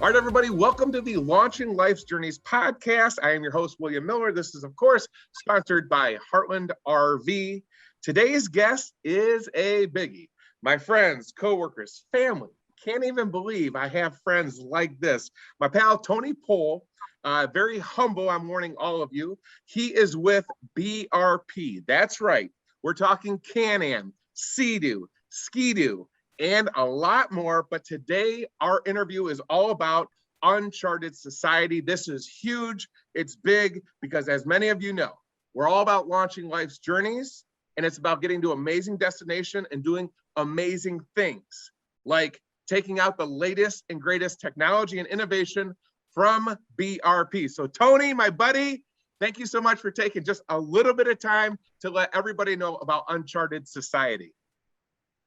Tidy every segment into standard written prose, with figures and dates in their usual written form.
All right, everybody, welcome to the Launching Life's Journeys podcast. I am your host, William Miller. This is, of course, sponsored by Heartland RV. Today's guest is a biggie. My friends, coworkers, family, can't even believe I have friends like this. My pal, Tony Pohl, very humble, I'm warning all of you. He is with BRP. That's right. We're talking Can-Am, Sea-Doo, Ski-Doo, and a lot more. But today, our interview is all about Uncharted Society. This is huge. It's big because, as many of you know, we're all about launching life's journeys, and it's about getting to amazing destination and doing amazing things, like taking out the latest and greatest technology and innovation from BRP. So, Tony, my buddy, thank you so much for taking just a little bit of time to let everybody know about Uncharted Society.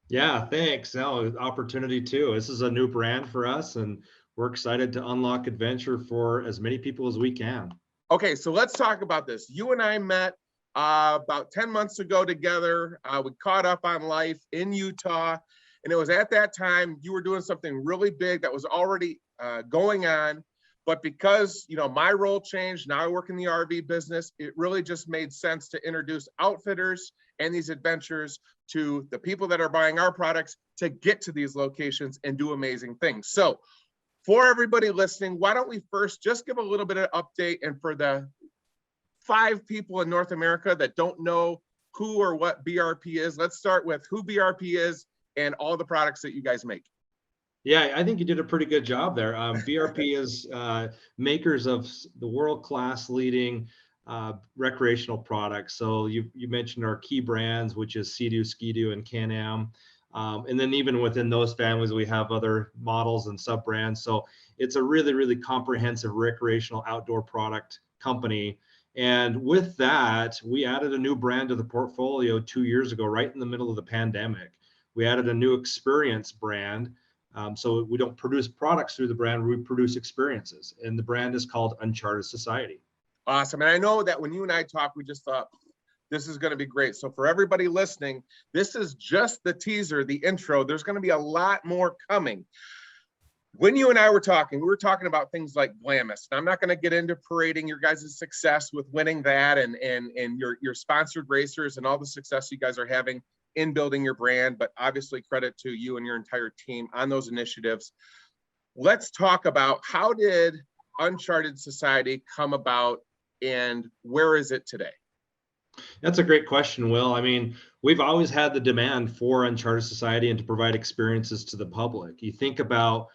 Yeah, thanks. No, opportunity too. This is a new brand for us, and we're excited to unlock adventure for as many people as we can. Okay, so let's talk about this. You and I met about 10 months ago together. We caught up on life in Utah, and it was at that time you were doing something really big that was already going on. But because, my role changed, now I work in the RV business, it really just made sense to introduce outfitters and these adventures to the people that are buying our products to get to these locations and do amazing things. So for everybody listening, why don't we first just give a little bit of update, and for the 5 people in North America that don't know who or what BRP is, let's start with who BRP is and all the products that you guys make. Yeah, I think you did a pretty good job there. BRP is makers of the world-class leading recreational products. So you mentioned our key brands, which is Sea-Doo, Ski-Doo, and Can-Am. And then even within those families, we have other models and sub-brands. So it's a really, really comprehensive recreational outdoor product company. And with that, we added a new brand to the portfolio 2 years ago, right in the middle of the pandemic. We added a new experience brand. So we don't produce products through the brand, we produce experiences. And the brand is called Uncharted Society. Awesome. And I know that when you and I talked, we just thought, this is going to be great. So for everybody listening, this is just the teaser, the intro. There's going to be a lot more coming. When you and I were talking, we were talking about things like Glamis. And I'm not going to get into parading your guys' success with winning that and your sponsored racers and all the success you guys are having in building your brand, but obviously credit to you and your entire team on those initiatives. Let's talk about, how did Uncharted Society come about and where is it today? That's a great question, Will. I mean, we've always had the demand for Uncharted Society and to provide experiences to the public. You think about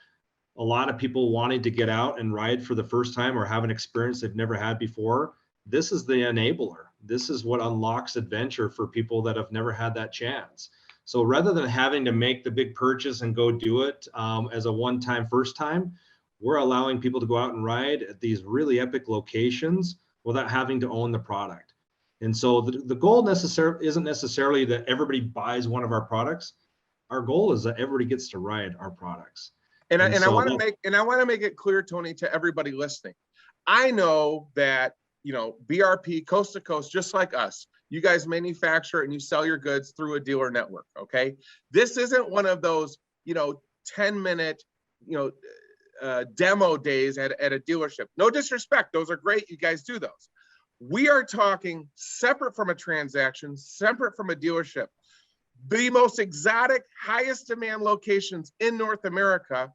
a lot of people wanting to get out and ride for the first time or have an experience they've never had before. This is the enabler. This is what unlocks adventure for people that have never had that chance. So rather than having to make the big purchase and go do it as a one-time, first time, we're allowing people to go out and ride at these really epic locations without having to own the product. And so the goal isn't necessarily that everybody buys one of our products. Our goal is that everybody gets to ride our products. And I want to make it clear, Tony, to everybody listening. I know that BRP, coast to coast, just like us, you guys manufacture and you sell your goods through a dealer network. Okay, this isn't one of those 10-minute demo days at a dealership. No disrespect, those are great, you guys do those. We are talking separate from a transaction, separate from a dealership, the most exotic, highest demand locations in North America.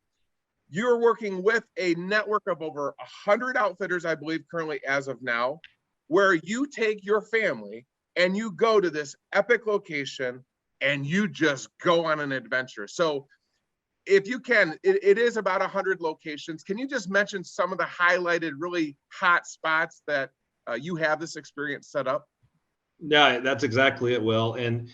You're working with a network of over 100 outfitters, I believe, currently as of now, where you take your family and you go to this epic location and you just go on an adventure. So if you can, it is about 100 locations. Can you just mention some of the highlighted, really hot spots that you have this experience set up? Yeah, that's exactly it, Will. And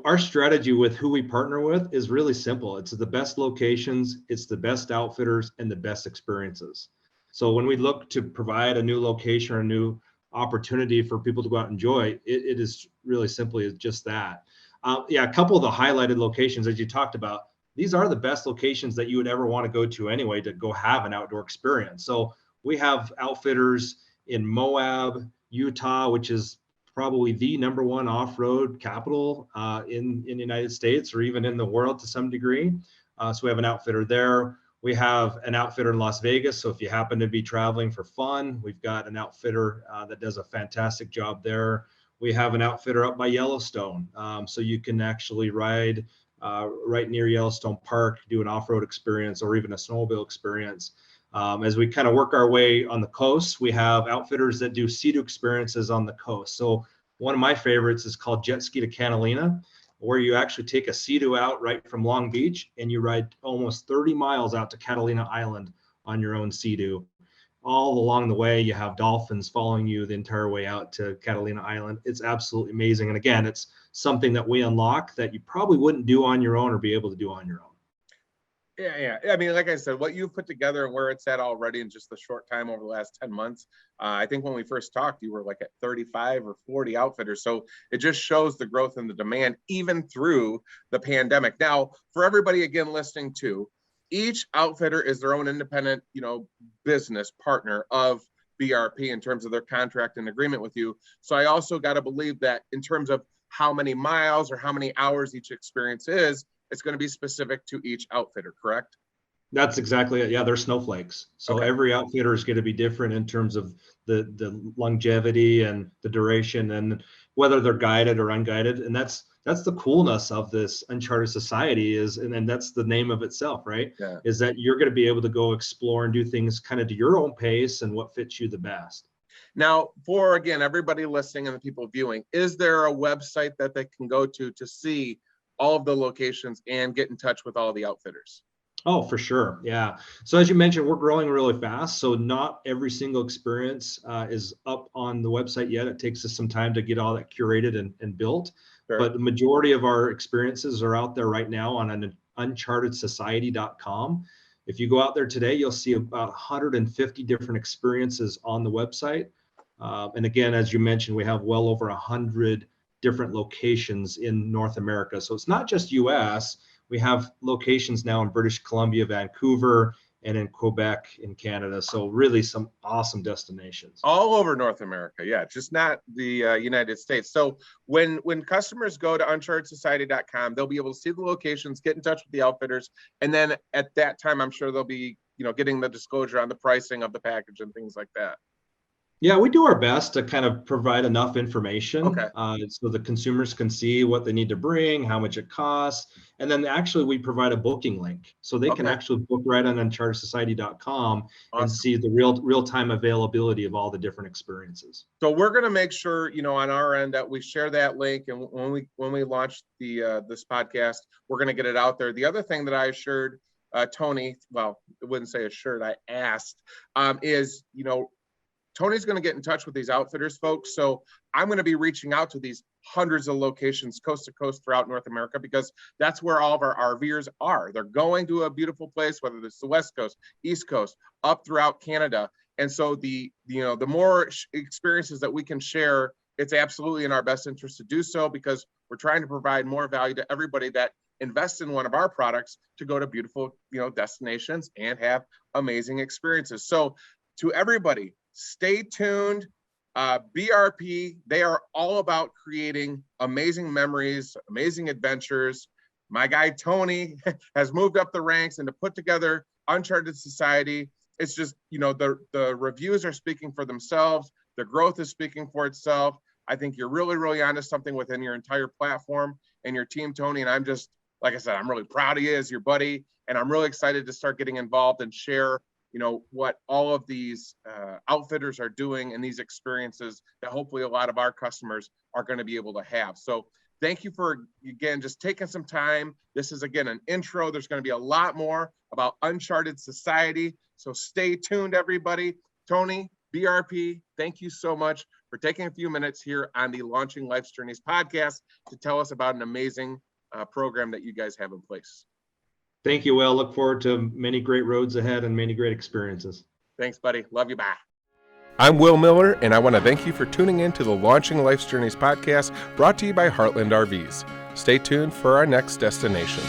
our strategy with who we partner with is really simple. It's the best locations, it's the best outfitters, and the best experiences. So when we look to provide a new location or a new opportunity for people to go out and enjoy, it is really simply just that. A couple of the highlighted locations, as you talked about, these are the best locations that you would ever want to go to anyway to go have an outdoor experience. So we have outfitters in Moab, Utah, which is probably the #1 off-road capital in the United States or even in the world to some degree. So we have an outfitter there. We have an outfitter in Las Vegas. So if you happen to be traveling for fun, we've got an outfitter that does a fantastic job there. We have an outfitter up by Yellowstone. So you can actually ride right near Yellowstone Park, do an off-road experience or even a snowmobile experience. As we kind of work our way on the coast, we have outfitters that do Sea-Doo experiences on the coast. So one of my favorites is called Jet Ski to Catalina, where you actually take a Sea-Doo out right from Long Beach and you ride almost 30 miles out to Catalina Island on your own Sea-Doo. All along the way, you have dolphins following you the entire way out to Catalina Island. It's absolutely amazing. And again, it's something that we unlock that you probably wouldn't do on your own or be able to do on your own. Yeah. I mean, like I said, what you've put together and where it's at already in just the short time over the last 10 months, I think when we first talked, you were like at 35 or 40 outfitters. So it just shows the growth in the demand, even through the pandemic. Now, for everybody, again, listening to, each outfitter is their own independent, business partner of BRP in terms of their contract and agreement with you. So I also got to believe that in terms of how many miles or how many hours each experience is, it's going to be specific to each outfitter, correct? That's exactly it. Yeah, they're snowflakes. So Okay. every outfitter is going to be different in terms of the longevity and the duration and whether they're guided or unguided. And that's the coolness of this Uncharted Society is, and that's the name of itself, right? Yeah. Is that you're going to be able to go explore and do things kind of to your own pace and what fits you the best. Now, for, again, everybody listening and the people viewing, is there a website that they can go to see all of the locations and get in touch with all the outfitters? Oh, for sure. Yeah. So as you mentioned, we're growing really fast. So not every single experience is up on the website yet. It takes us some time to get all that curated and built. Sure. But the majority of our experiences are out there right now on an unchartedsociety.com. If you go out there today, you'll see about 150 different experiences on the website. And again, as you mentioned, we have well over 100 different locations in North America. So it's not just US. We have locations now in British Columbia, Vancouver, and in Quebec in Canada. So really some awesome destinations. All over North America. Yeah, just not the United States. So when customers go to unchartedsociety.com, they'll be able to see the locations, get in touch with the outfitters. And then at that time, I'm sure they'll be, getting the disclosure on the pricing of the package and things like that. Yeah, we do our best to kind of provide enough information Okay. So the consumers can see what they need to bring, how much it costs. And then actually we provide a booking link so they can actually book right on unchartedsociety.com and see the real-time availability of all the different experiences. So we're going to make sure, on our end that we share that link. And when we launch this podcast, we're going to get it out there. The other thing that I assured Tony, well, I wouldn't say assured, I asked, is, Tony's going to get in touch with these outfitters, folks. So I'm going to be reaching out to these hundreds of locations coast to coast throughout North America, because that's where all of our RVers are. They're going to a beautiful place, whether it's the West Coast, East Coast, up throughout Canada. And so the more experiences that we can share, it's absolutely in our best interest to do so, because we're trying to provide more value to everybody that invests in one of our products to go to beautiful, destinations and have amazing experiences. So to everybody, stay tuned. BRP, they are all about creating amazing memories, amazing adventures. My guy, Tony, has moved up the ranks and to put together Uncharted Society. It's just, the reviews are speaking for themselves. The growth is speaking for itself. I think you're really, really onto something within your entire platform and your team, Tony. And I'm just, like I said, I'm really proud of you as your buddy. And I'm really excited to start getting involved and share what all of these outfitters are doing and these experiences that hopefully a lot of our customers are going to be able to have. So thank you for, again, just taking some time. This is, again, an intro. There's going to be a lot more about Uncharted Society. So stay tuned, everybody. Tony, BRP, thank you so much for taking a few minutes here on the Launching Life's Journeys podcast to tell us about an amazing program that you guys have in place. Thank you, Will. Look forward to many great roads ahead and many great experiences. Thanks, buddy. Love you. Bye. I'm Will Miller, and I want to thank you for tuning in to the Launching Life's Journeys podcast, brought to you by Heartland RVs. Stay tuned for our next destination.